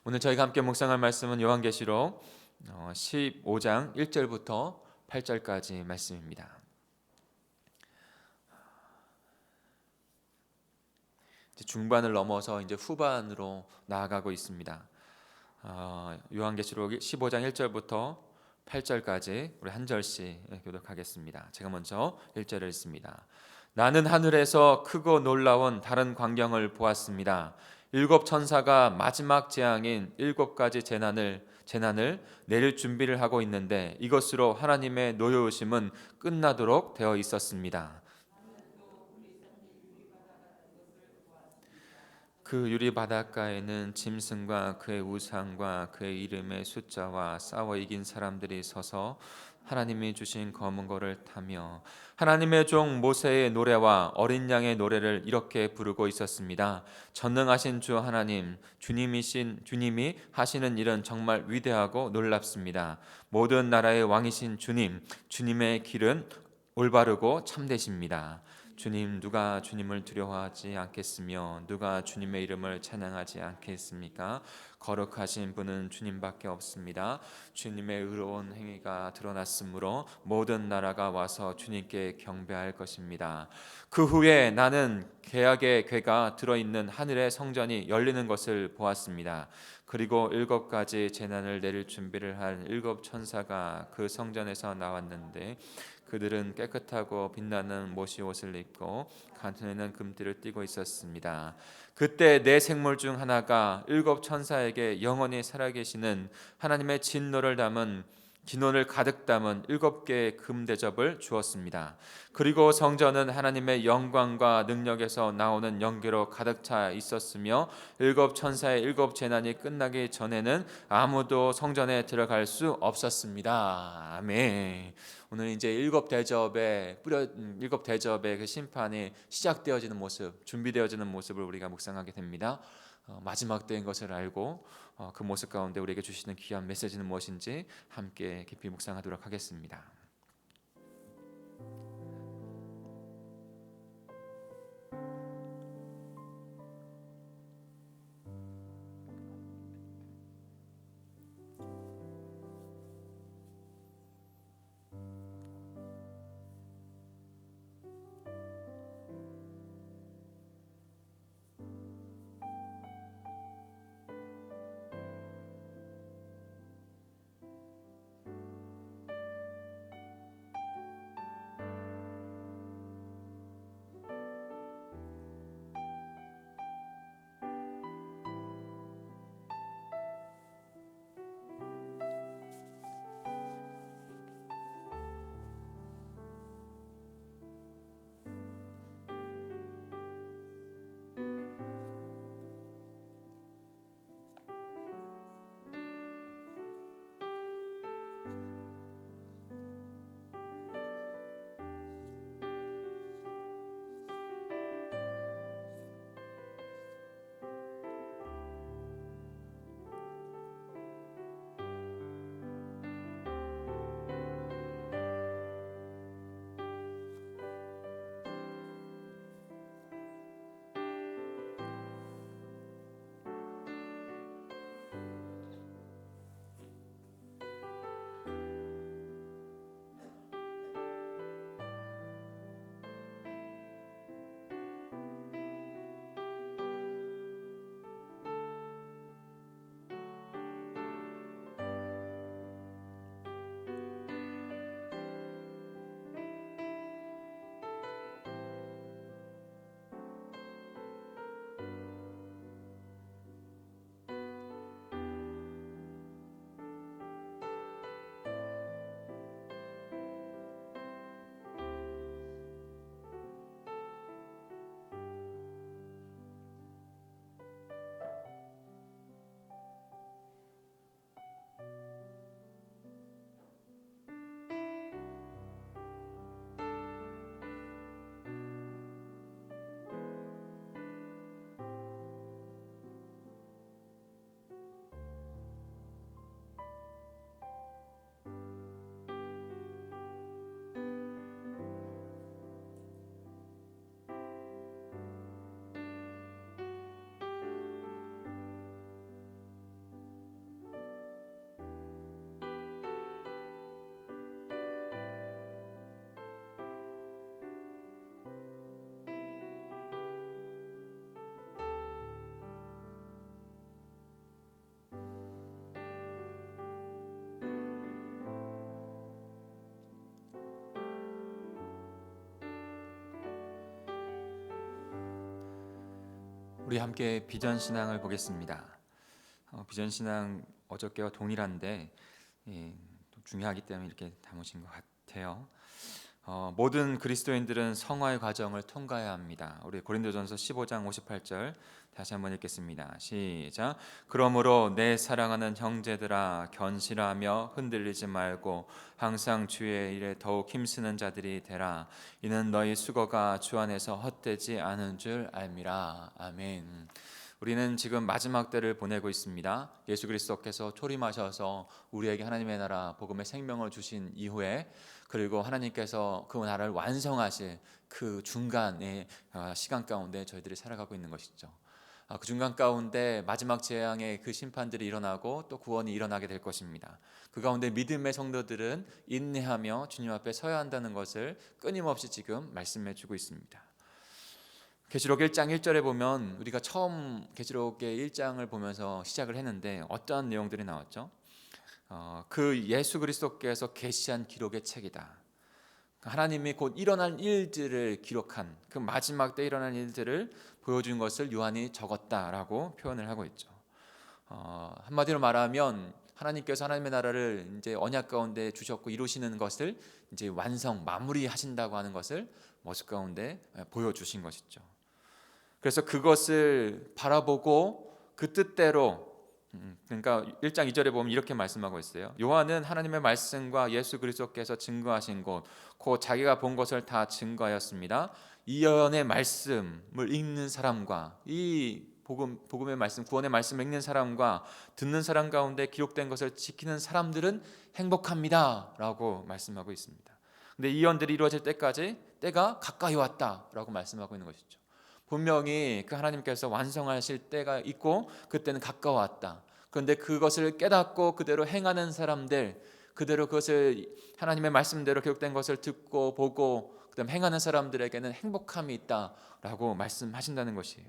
오늘 저희가 함께 묵상할 말씀은 요한계시록 15장 1절부터 8절까지 말씀입니다. 이제 중반을 넘어서 이제 후반으로 나아가고 있습니다. 요한계시록 15장 1절부터 8절까지 우리 한 절씩 교독하겠습니다. 제가 먼저 1절을 읽습니다. 나는 하늘에서 크고 놀라운 다른 광경을 보았습니다. 일곱 천사가 마지막 재앙인 일곱 가지 재난을 내릴 준비를 하고 있는데 이것으로 하나님의 노여우심은 끝나도록 되어 있었습니다. 그 유리 바닷가에는 짐승과 그의 우상과 그의 이름의 숫자와 싸워 이긴 사람들이 서서 하나님이 주신 검은 고를 타며 하나님의 종 모세의 노래와 어린 양의 노래를 이렇게 부르고 있었습니다. 전능하신 주 하나님, 주님이 하시는 일은 정말 위대하고 놀랍습니다. 모든 나라의 왕이신 주님의 길은 올바르고 참되십니다. 주님, 누가 주님을 두려워하지 않겠으며 누가 주님의 이름을 찬양하지 않겠습니까? 거룩하신 분은 주님밖에 없습니다. 주님의 의로운 행위가 드러났으므로 모든 나라가 와서 주님께 경배할 것입니다. 그 후에 나는 계약의 궤가 들어있는 하늘의 성전이 열리는 것을 보았습니다. 그리고 일곱 가지 재난을 내릴 준비를 한 일곱 천사가 그 성전에서 나왔는데 그들은 깨끗하고 빛나는 모시 옷을 입고 가슴에는 금띠를 띠고 있었습니다. 그때 네 생물 중 하나가 일곱 천사에게 영원히 살아계시는 하나님의 진노를 담은 진노를 가득 담은 일곱 개의 금 대접을 주었습니다. 그리고 성전은 하나님의 영광과 능력에서 나오는 연기로 가득 차 있었으며 일곱 천사의 일곱 재난이 끝나기 전에는 아무도 성전에 들어갈 수 없었습니다. 아멘. 오늘 이제 일곱 대접의 그 심판이 시작되어지는 모습, 준비되어지는 모습을 우리가 묵상하게 됩니다. 마지막 때인 것을 알고 그 모습 가운데 우리에게 주시는 귀한 메시지는 무엇인지 함께 깊이 묵상하도록 하겠습니다. 우리 함께 비전 신앙을 보겠습니다. 비전 신앙 어저께와 동일한데 또 중요하기 때문에 이렇게 담으신 것 같아요. 모든 그리스도인들은 성화의 과정을 통과해야 합니다. 우리 고린도전서 15장 58절 다시 한번 읽겠습니다. 시작. 그러므로 내 사랑하는 형제들아 견실하며 흔들리지 말고 항상 주의 일에 더욱 힘쓰는 자들이 되라. 이는 너희 수고가 주 안에서 헛되지 않은 줄 알미라. 아멘. 우리는 지금 마지막 때를 보내고 있습니다. 예수 그리스도께서 초림하셔서 우리에게 하나님의 나라 복음의 생명을 주신 이후에, 그리고 하나님께서 그 나라를 완성하실 그 중간의 시간 가운데 저희들이 살아가고 있는 것이죠. 그 중간 가운데 마지막 재앙의 그 심판들이 일어나고 또 구원이 일어나게 될 것입니다. 그 가운데 믿음의 성도들은 인내하며 주님 앞에 서야 한다는 것을 끊임없이 지금 말씀해 주고 있습니다. 계시록 1장 1절에 보면, 우리가 처음 계시록의 1장을 보면서 시작을 했는데 어떠한 내용들이 나왔죠? 그 예수 그리스도께서 계시한 기록의 책이다. 하나님이 곧 일어날 일들을 기록한, 그 마지막 때 일어날 일들을 보여준 것을 요한이 적었다라고 표현을 하고 있죠. 한마디로 말하면 하나님께서 하나님의 나라를 이제 언약 가운데 주셨고 이루시는 것을 이제 완성 마무리하신다고 하는 것을 모습 가운데 보여주신 것이죠. 그래서 그것을 바라보고 그 뜻대로, 그러니까 1장 2절에 보면 이렇게 말씀하고 있어요. 요한은 하나님의 말씀과 예수 그리스도께서 증거하신 것, 곧 자기가 본 것을 다 증거하였습니다. 이 예언의 말씀을 읽는 사람과 이 복음의 말씀, 구원의 말씀을 읽는 사람과 듣는 사람 가운데 기록된 것을 지키는 사람들은 행복합니다라고 말씀하고 있습니다. 근데 이 예언들이 이루어질 때까지 때가 가까이 왔다라고 말씀하고 있는 것이죠. 분명히 그 하나님께서 완성하실 때가 있고 그때는 가까워왔다. 그런데 그것을 깨닫고 그대로 행하는 사람들, 그대로 그것을 하나님의 말씀대로 기록된 것을 듣고 보고 그다음 행하는 사람들에게는 행복함이 있다라고 말씀하신다는 것이에요.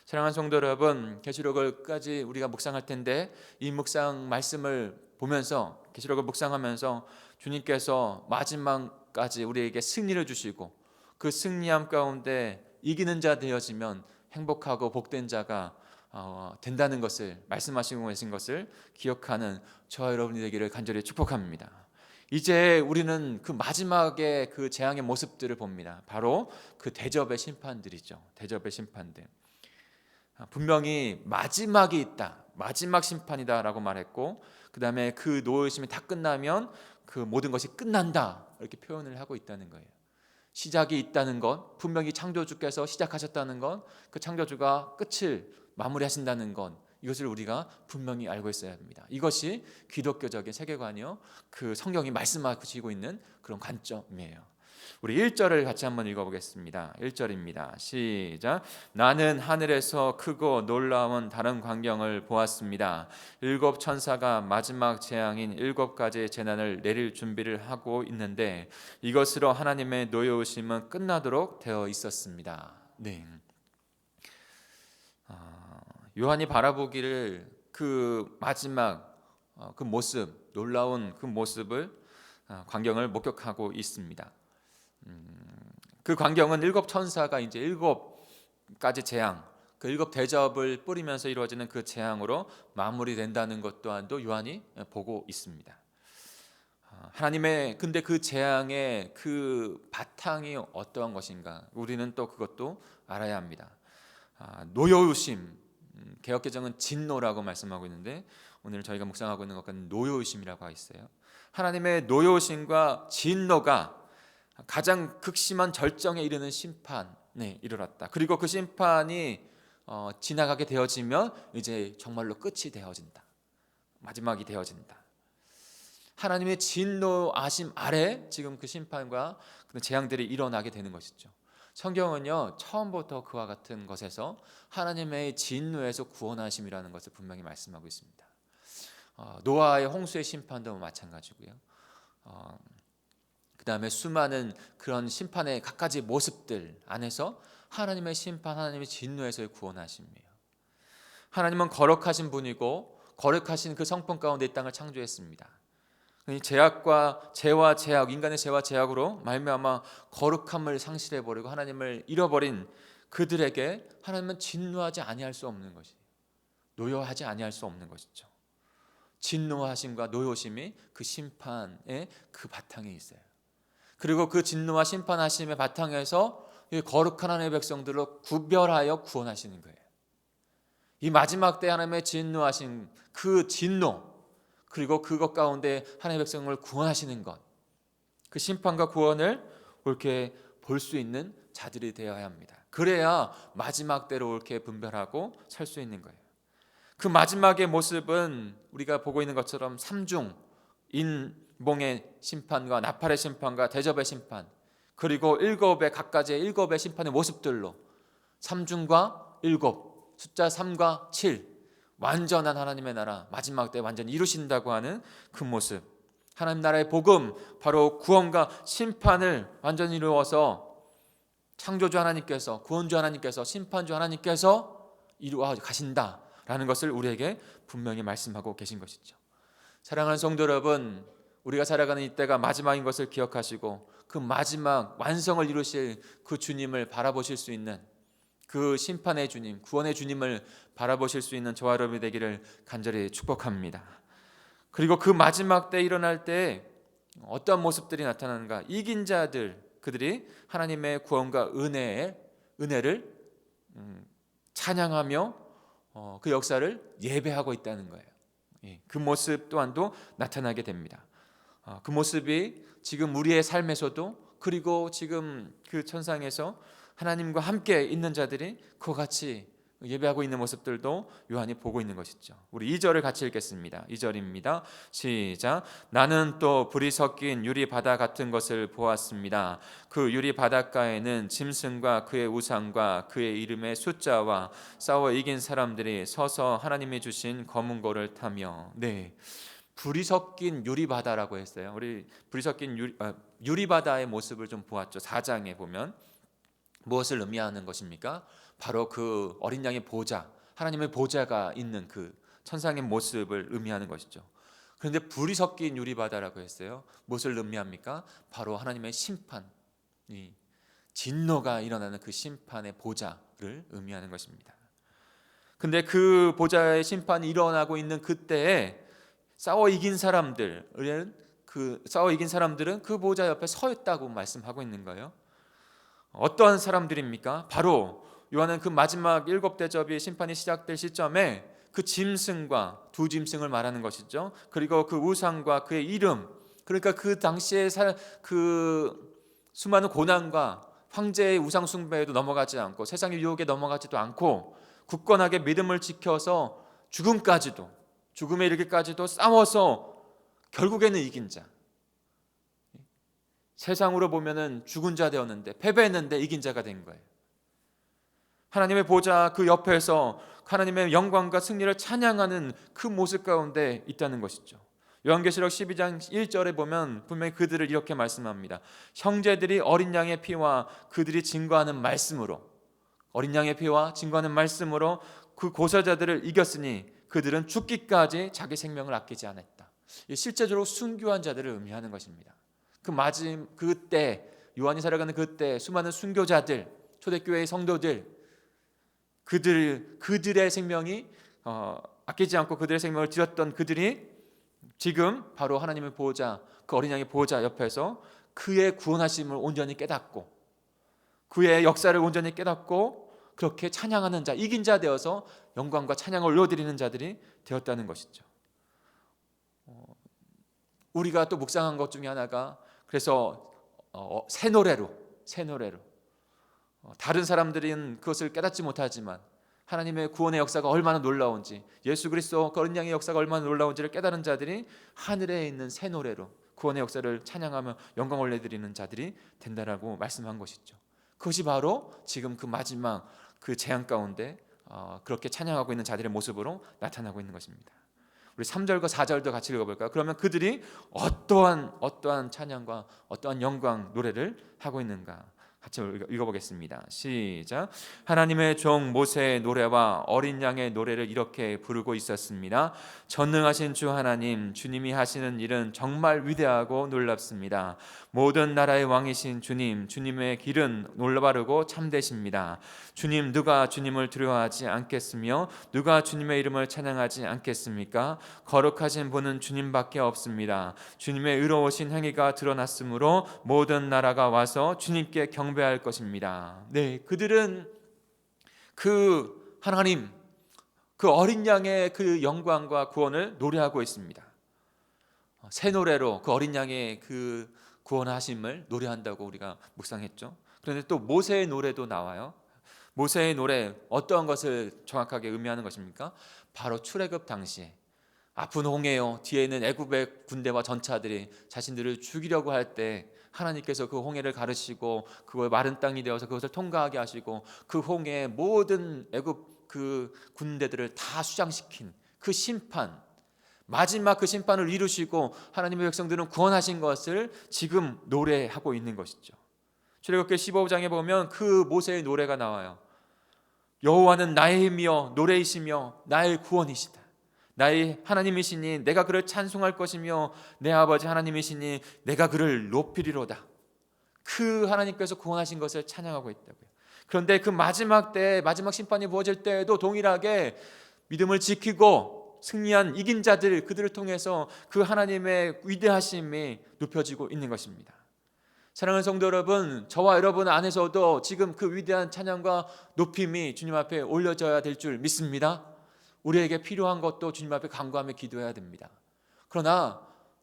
사랑하는 성도 여러분, 계시록을 끝까지 우리가 묵상할 텐데, 이 묵상 말씀을 보면서, 계시록을 묵상하면서 주님께서 마지막까지 우리에게 승리를 주시고 그 승리함 가운데 이기는 자 되어지면 행복하고 복된 자가 된다는 것을 말씀하시고 계신 것을 기억하는 저와 여러분이 되기를 간절히 축복합니다. 이제 우리는 그 마지막의 그 재앙의 모습들을 봅니다. 바로 그 대접의 심판들이죠. 대접의 심판들. 분명히 마지막이 있다, 마지막 심판이다라고 말했고, 그 다음에 그 노예심이 다 끝나면 그 모든 것이 끝난다, 이렇게 표현을 하고 있다는 거예요. 시작이 있다는 것, 분명히 창조주께서 시작하셨다는 것, 그 창조주가 끝을 마무리하신다는 것, 이것을 우리가 분명히 알고 있어야 합니다. 이것이 기독교적인 세계관이요, 그 성경이 말씀하시고 있는 그런 관점이에요. 우리 1절을 같이 한번 읽어보겠습니다. 1절입니다. 시작. 나는 하늘에서 크고 놀라운 다른 광경을 보았습니다. 7 천사가 마지막 재앙인 7가지의 재난을 내릴 준비를 하고 있는데 이것으로 하나님의 노여우심은 끝나도록 되어 있었습니다. 네. 요한이 바라보기를 그 마지막 그 모습, 놀라운 그 모습을 광경을 목격하고 있습니다. 그 광경은 7 천사가 이제 7가지 재앙, 그 7 대접을 뿌리면서 이루어지는 그 재앙으로 마무리된다는 것 또한도 요한이 보고 있습니다. 하나님의 근데 그 재앙의 그 바탕이 어떠한 것인가, 우리는 또 그것도 알아야 합니다. 노여우심, 개역개정은 진노라고 말씀하고 있는데 오늘 저희가 묵상하고 있는 것은 노여우심이라고 있어요. 하나님의 노여우심과 진노가 가장 극심한 절정에 이르는 심판에 이르렀다. 그리고 그 심판이 지나가게 되어지면 이제 정말로 끝이 되어진다, 마지막이 되어진다. 하나님의 진노하심 아래 지금 그 심판과 그 재앙들이 일어나게 되는 것이죠. 성경은요, 처음부터 그와 같은 것에서 하나님의 진노에서 구원하심이라는 것을 분명히 말씀하고 있습니다. 노아의 홍수의 심판도 마찬가지고요. 그 다음에 수많은 그런 심판의 각가지 모습들 안에서 하나님의 심판, 하나님의 진노에서의 구원하심이에요. 하나님은 거룩하신 분이고 거룩하신 그 성품 가운데 이 땅을 창조했습니다. 죄악과 죄와 죄악, 인간의 죄와 죄악으로 말미암아 거룩함을 상실해버리고 하나님을 잃어버린 그들에게 하나님은 진노하지 아니할 수 없는 것이, 노여하지 아니할 수 없는 것이죠. 진노하심과 노여심이 그 심판의 그 바탕에 있어요. 그리고 그 진노와 심판하심의 바탕에서 이 거룩한 하나님의 백성들을 구별하여 구원하시는 거예요. 이 마지막 때 하나님의 진노하신 그 진노, 그리고 그것 가운데 하나님의 백성을 구원하시는 것, 그 심판과 구원을 옳게 볼 수 있는 자들이 되어야 합니다. 그래야 마지막 때로 옳게 분별하고 살 수 있는 거예요. 그 마지막의 모습은 우리가 보고 있는 것처럼 삼중, 인봉의 심판과 나팔의 심판과 대접의 심판, 그리고 일곱의 각가지의 일곱의 심판의 모습들로 삼중과 일곱, 숫자 3과 7, 완전한 하나님의 나라 마지막 때 완전히 이루신다고 하는 그 모습, 하나님 나라의 복음, 바로 구원과 심판을 완전히 이루어서 창조주 하나님께서, 구원주 하나님께서, 심판주 하나님께서 이루어 가신다라는 것을 우리에게 분명히 말씀하고 계신 것이죠. 사랑하는 성도 여러분, 우리가 살아가는 이때가 마지막인 것을 기억하시고 그 마지막 완성을 이루실 그 주님을 바라보실 수 있는, 그 심판의 주님, 구원의 주님을 바라보실 수 있는 저와 여러분이 되기를 간절히 축복합니다. 그리고 그 마지막 때 일어날 때 어떤 모습들이 나타나는가? 이긴 자들, 그들이 하나님의 구원과 은혜를 찬양하며 그 역사를 예배하고 있다는 거예요. 그 모습 또한도 나타나게 됩니다. 그 모습이 지금 우리의 삶에서도, 그리고 지금 그 천상에서 하나님과 함께 있는 자들이 그와 같이 예배하고 있는 모습들도 요한이 보고 있는 것이죠. 우리 2절을 같이 읽겠습니다. 2절입니다. 시작. 나는 또 불이 섞인 유리 바다 같은 것을 보았습니다. 그 유리 바닷가에는 짐승과 그의 우상과 그의 이름의 숫자와 싸워 이긴 사람들이 서서 하나님이 주신 검은 고를 타며. 네, 불이 섞인 유리 바다라고 했어요. 우리 불이 섞인 유리 바다의 모습을 좀 보았죠. 4장에 보면 무엇을 의미하는 것입니까? 바로 그 어린 양의 보좌, 하나님의 보좌가 있는 그 천상의 모습을 의미하는 것이죠. 그런데 불이 섞인 유리바다라고 했어요. 무엇을 의미합니까? 바로 하나님의 심판, 진노가 일어나는 그 심판의 보좌를 의미하는 것입니다. 근데 그 보좌의 심판이 일어나고 있는 그때에 싸워 이긴 사람들은 그 보좌 옆에 서 있다고 말씀하고 있는 거예요. 어떠한 사람들입니까? 바로 요한은 그 마지막 7 대접이 심판이 시작될 시점에 그 짐승과 두 짐승을 말하는 것이죠. 그리고 그 우상과 그의 이름, 그러니까 그 당시에 그 수많은 고난과 황제의 우상 숭배에도 넘어가지 않고 세상의 유혹에 넘어가지도 않고 굳건하게 믿음을 지켜서 죽음에 이르기까지도 싸워서 결국에는 이긴 자, 세상으로 보면은 죽은 자 되었는데 패배했는데 이긴 자가 된 거예요. 하나님의 보좌 그 옆에서 하나님의 영광과 승리를 찬양하는 그 모습 가운데 있다는 것이죠. 요한계시록 12장 1절에 보면 분명히 그들을 이렇게 말씀합니다. 형제들이 어린 양의 피와 그들이 증거하는 말씀으로, 어린 양의 피와 증거하는 말씀으로 그 고사자들을 이겼으니 그들은 죽기까지 자기 생명을 아끼지 않았다. 실제적으로 순교한 자들을 의미하는 것입니다. 그때 요한이 살아가는 그때 수많은 순교자들, 초대교회의 성도들, 그들의 생명이 아끼지 않고 그들의 생명을 드렸던 그들이 지금 바로 하나님의 보호자, 그 어린 양의 보호자 옆에서 그의 구원하심을 온전히 깨닫고 그의 역사를 온전히 깨닫고 그렇게 찬양하는 자, 이긴 자 되어서 영광과 찬양을 올려드리는 자들이 되었다는 것이죠. 우리가 또 묵상한 것 중에 하나가, 그래서 새 노래로 다른 사람들은 그것을 깨닫지 못하지만 하나님의 구원의 역사가 얼마나 놀라운지, 예수 그리스도 어린 양의 역사가 얼마나 놀라운지를 깨달은 자들이 하늘에 있는 새 노래로 구원의 역사를 찬양하며 영광 올려드리는 자들이 된다라고 말씀한 것이죠. 그것이 바로 지금 그 마지막 그 재앙 가운데 그렇게 찬양하고 있는 자들의 모습으로 나타나고 있는 것입니다. 우리 3절과 4절도 같이 읽어볼까요? 그러면 그들이 어떠한 찬양과 어떠한 영광 노래를 하고 있는가? 같이 읽어보겠습니다. 시작. 하나님의 종 모세의 노래와 어린 양의 노래를 이렇게 부르고 있었습니다. 전능하신 주 하나님, 주님이 하시는 일은 정말 위대하고 놀랍습니다. 모든 나라의 왕이신 주님, 주님의 길은 올바르고 참되십니다. 주님, 누가 주님을 두려워하지 않겠으며 누가 주님의 이름을 찬양하지 않겠습니까? 거룩하신 분은 주님밖에 없습니다. 주님의 의로우신 행위가 드러났으므로 모든 나라가 와서 주님께 경배할 것입니다. 네, 그들은 그 하나님, 그 어린 양의 그 영광과 구원을 노래하고 있습니다. 새 노래로 그 어린 양의 그 구원하심을 노래한다고 우리가 묵상했죠. 그런데 또 모세의 노래도 나와요. 모세의 노래, 어떠한 것을 정확하게 의미하는 것입니까? 바로 출애굽 당시에 아픈 홍해요, 뒤에 있는 애굽의 군대와 전차들이 자신들을 죽이려고 할 때 하나님께서 그 홍해를 가르시고 그걸 마른 땅이 되어서 그것을 통과하게 하시고 그 홍해의 모든 애굽 그 군대들을 다 수장시킨 그 심판, 마지막 그 심판을 이루시고 하나님의 백성들은 구원하신 것을 지금 노래하고 있는 것이죠. 출애굽기 15장에 보면 그 모세의 노래가 나와요. 여호와는 나의 힘이여 노래이시며 나의 구원이시다. 나의 하나님이시니 내가 그를 찬송할 것이며 내 아버지 하나님이시니 내가 그를 높이리로다. 그 하나님께서 구원하신 것을 찬양하고 있다고요. 그런데 그 마지막 때, 마지막 심판이 부어질 때에도 동일하게 믿음을 지키고 승리한 이긴 자들, 그들을 통해서 그 하나님의 위대하심이 높여지고 있는 것입니다. 사랑하는 성도 여러분, 저와 여러분 안에서도 지금 그 위대한 찬양과 높임이 주님 앞에 올려져야 될 줄 믿습니다. 우리에게 필요한 것도 주님 앞에 간구하며 기도해야 됩니다. 그러나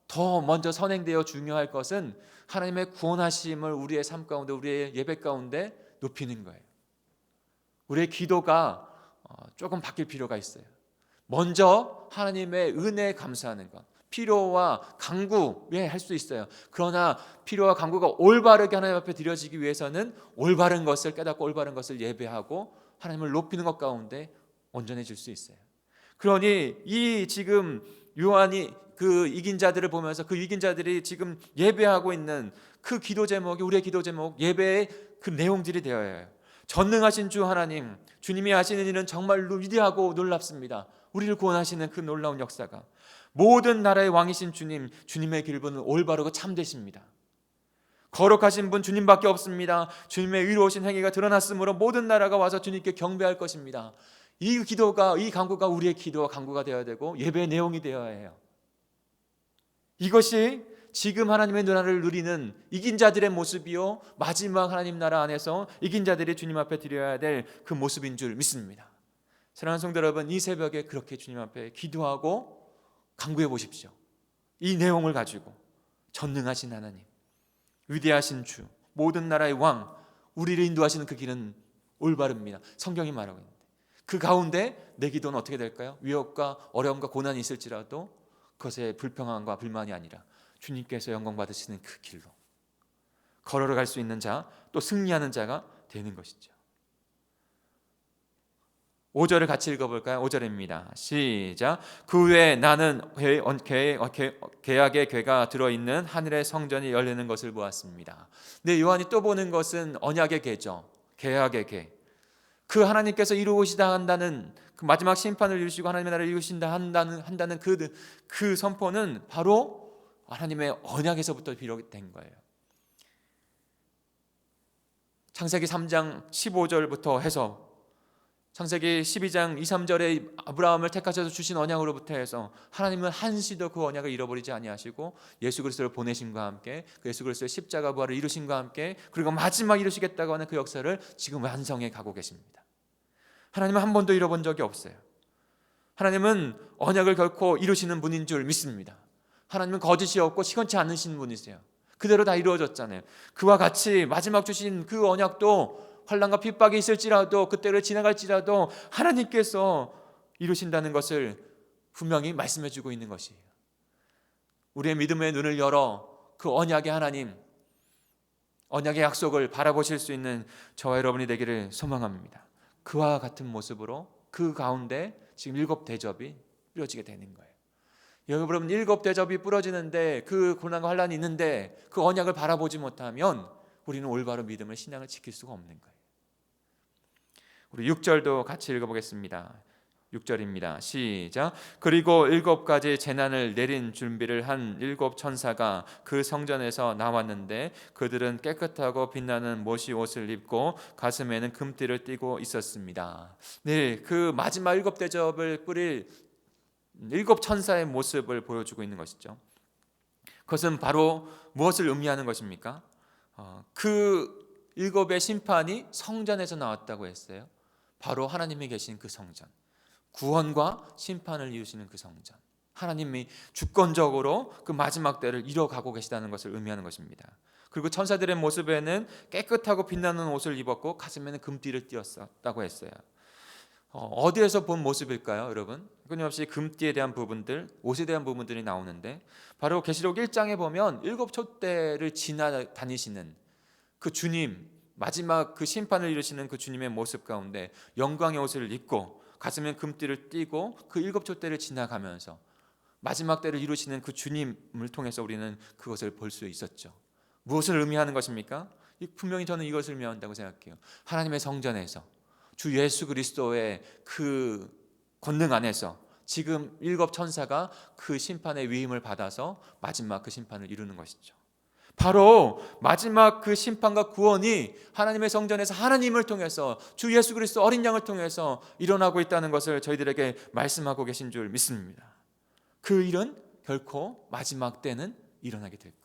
더 먼저 선행되어 중요할 것은 하나님의 구원하심을 우리의 삶 가운데, 우리의 예배 가운데 높이는 거예요. 우리의 기도가 조금 바뀔 필요가 있어요. 먼저 하나님의 은혜에 감사하는 것, 필요와 간구에 할 수 있어요. 그러나 필요와 간구가 올바르게 하나님 앞에 드려지기 위해서는 올바른 것을 깨닫고 올바른 것을 예배하고 하나님을 높이는 것 가운데 온전해질 수 있어요. 그러니 이 지금 요한이 그 이긴 자들을 보면서 그 이긴 자들이 지금 예배하고 있는 그 기도 제목이 우리의 기도 제목, 예배의 그 내용들이 되어야 해요. 전능하신 주 하나님, 주님이 하시는 일은 정말로 위대하고 놀랍습니다. 우리를 구원하시는 그 놀라운 역사가, 모든 나라의 왕이신 주님, 주님의 길은 올바르고 참되십니다. 거룩하신 분 주님밖에 없습니다. 주님의 의로우신 행위가 드러났으므로 모든 나라가 와서 주님께 경배할 것입니다. 이 기도가, 이 간구가 우리의 기도와 간구가 되어야 되고 예배의 내용이 되어야 해요. 이것이 지금 하나님의 나라를 누리는 이긴 자들의 모습이요, 마지막 하나님 나라 안에서 이긴 자들이 주님 앞에 드려야 될 그 모습인 줄 믿습니다. 사랑하는 성도 여러분, 이 새벽에 그렇게 주님 앞에 기도하고 간구해 보십시오. 이 내용을 가지고 전능하신 하나님, 위대하신 주, 모든 나라의 왕, 우리를 인도하시는 그 길은 올바릅니다. 성경이 말하고 있는데 그 가운데 내 기도는 어떻게 될까요? 위협과 어려움과 고난이 있을지라도 그것에 불평함과 불만이 아니라 주님께서 영광 받으시는 그 길로 걸어갈 수 있는 자, 또 승리하는 자가 되는 것이죠. 5절을 같이 읽어볼까요? 5절입니다. 시작. 그 후에 나는 계약의 궤가 들어있는 하늘의 성전이 열리는 것을 보았습니다. 네, 요한이 또 보는 것은 언약의 궤죠. 계약의 궤. 그 하나님께서 이루시다 한다는 그 마지막 심판을 이루시고 하나님의 나라를 이루신다 한다는 그 선포는 바로 하나님의 언약에서부터 비롯된 거예요. 창세기 3장 15절부터 해서 창세기 12장 2, 3절에 아브라함을 택하셔서 주신 언약으로부터 해서 하나님은 한시도 그 언약을 잃어버리지 아니하시고 예수 그리스도를 보내심과 함께 그 예수 그리스도의 십자가 부활을 이루심과 함께 그리고 마지막 이루시겠다고 하는 그 역사를 지금 완성해 가고 계십니다. 하나님은 한 번도 잃어본 적이 없어요. 하나님은 언약을 결코 이루시는 분인 줄 믿습니다. 하나님은 거짓이 없고 시건치 않으신 분이세요. 그대로 다 이루어졌잖아요. 그와 같이 마지막 주신 그 언약도 환난과 핍박이 있을지라도 그때를 지나갈지라도 하나님께서 이루신다는 것을 분명히 말씀해 주고 있는 것이에요. 우리의 믿음의 눈을 열어 그 언약의 하나님, 언약의 약속을 바라보실 수 있는 저와 여러분이 되기를 소망합니다. 그와 같은 모습으로 그 가운데 지금 7 대접이 뿌려지게 되는 거예요. 여러분, 7 대접이 뿌려지는데 그 고난과 환난이 있는데 그 언약을 바라보지 못하면 우리는 올바른 믿음을 신앙을 지킬 수가 없는 거예요. 우리 6절도 같이 읽어보겠습니다. 6절입니다. 시작. 그리고 7가지 재난을 내린 준비를 한 7천사가 그 성전에서 나왔는데 그들은 깨끗하고 빛나는 못이 옷을 입고 가슴에는 금띠를 띠고 있었습니다. 네, 그 마지막 7대접을 뿌릴 7천사의 모습을 보여주고 있는 것이죠. 그것은 바로 무엇을 의미하는 것입니까? 그 7의 심판이 성전에서 나왔다고 했어요. 바로 하나님이 계신 그 성전, 구원과 심판을 이루시는 그 성전, 하나님이 주권적으로 그 마지막 때를 이뤄가고 계시다는 것을 의미하는 것입니다. 그리고 천사들의 모습에는 깨끗하고 빛나는 옷을 입었고 가슴에는 금띠를 띄었다고 했어요. 어디에서 본 모습일까요, 여러분? 끊임없이 금띠에 대한 부분들, 옷에 대한 부분들이 나오는데 바로 계시록 1장에 보면 7촛대를 지나다니시는 그 주님, 마지막 그 심판을 이루시는 그 주님의 모습 가운데 영광의 옷을 입고 가슴에 금띠를 띠고 그 7촛대를 지나가면서 마지막 때를 이루시는 그 주님을 통해서 우리는 그것을 볼 수 있었죠. 무엇을 의미하는 것입니까? 분명히 저는 이것을 의미한다고 생각해요. 하나님의 성전에서 주 예수 그리스도의 그 권능 안에서 지금 7천사가 그 심판의 위임을 받아서 마지막 그 심판을 이루는 것이죠. 바로 마지막 그 심판과 구원이 하나님의 성전에서 하나님을 통해서 주 예수 그리스도 어린 양을 통해서 일어나고 있다는 것을 저희들에게 말씀하고 계신 줄 믿습니다. 그 일은 결코 마지막 때는 일어나게 될 거예요.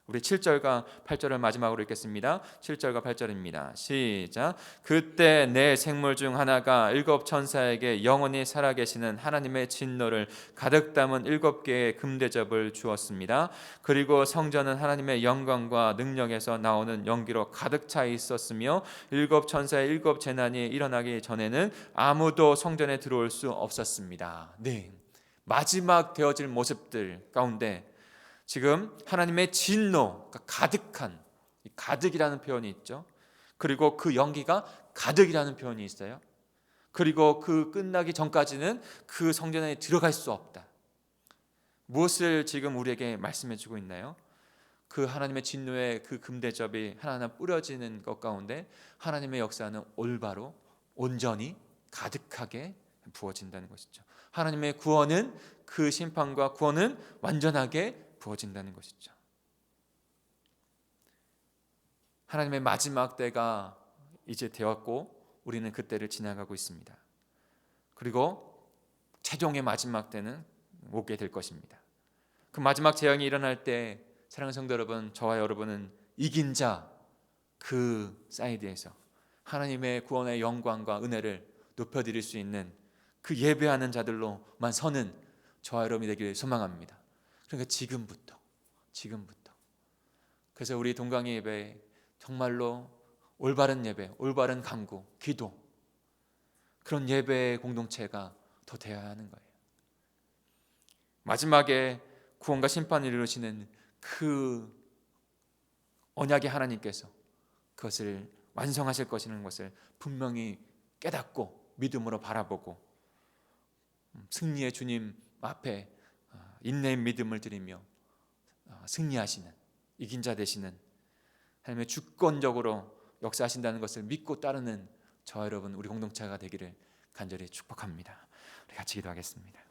우리 7절과 8절을 마지막으로 읽겠습니다. 7절과 8절입니다. 시작. 그때 내 생물 중 하나가 7천사에게 영원히 살아계시는 하나님의 진노를 가득 담은 7개의 금대접을 주었습니다. 그리고 성전은 하나님의 영광과 능력에서 나오는 연기로 가득 차 있었으며 7천사의 7재난이 일어나기 전에는 아무도 성전에 들어올 수 없었습니다. 네, 마지막 되어질 모습들 가운데 지금 하나님의 진노, 가득한, 가득이라는 표현이 있죠. 그리고 그 연기가 가득이라는 표현이 있어요. 그리고 그 끝나기 전까지는 그 성전에 들어갈 수 없다. 무엇을 지금 우리에게 말씀해 주고 있나요? 그 하나님의 진노의 그 금대접이 하나하나 뿌려지는 것 가운데 하나님의 역사는 올바로 온전히 가득하게 부어진다는 것이죠. 하나님의 구원은, 그 심판과 구원은 완전하게 부어진다는 것이죠. 하나님의 마지막 때가 이제 되었고 우리는 그 때를 지나가고 있습니다. 그리고 최종의 마지막 때는 오게 될 것입니다. 그 마지막 재앙이 일어날 때 사랑하는 성도 여러분, 저와 여러분은 이긴 자 그 사이드에서 하나님의 구원의 영광과 은혜를 높여드릴 수 있는 그 예배하는 자들로만 서는 저와 여러분이 되기를 소망합니다. 그러니까 지금부터. 그래서 우리 동강의 예배 정말로 올바른 예배, 올바른 간구, 기도, 그런 예배의 공동체가 더 되어야 하는 거예요. 마지막에 구원과 심판을 이루시는 그 언약의 하나님께서 그것을 완성하실 것이라는 것을 분명히 깨닫고 믿음으로 바라보고 승리의 주님 앞에 인내의 믿음을 드리며 승리하시는, 이긴 자 되시는 하나님의 주권적으로 역사하신다는 것을 믿고 따르는 저와 여러분, 우리 공동체가 되기를 간절히 축복합니다. 우리 같이 기도하겠습니다.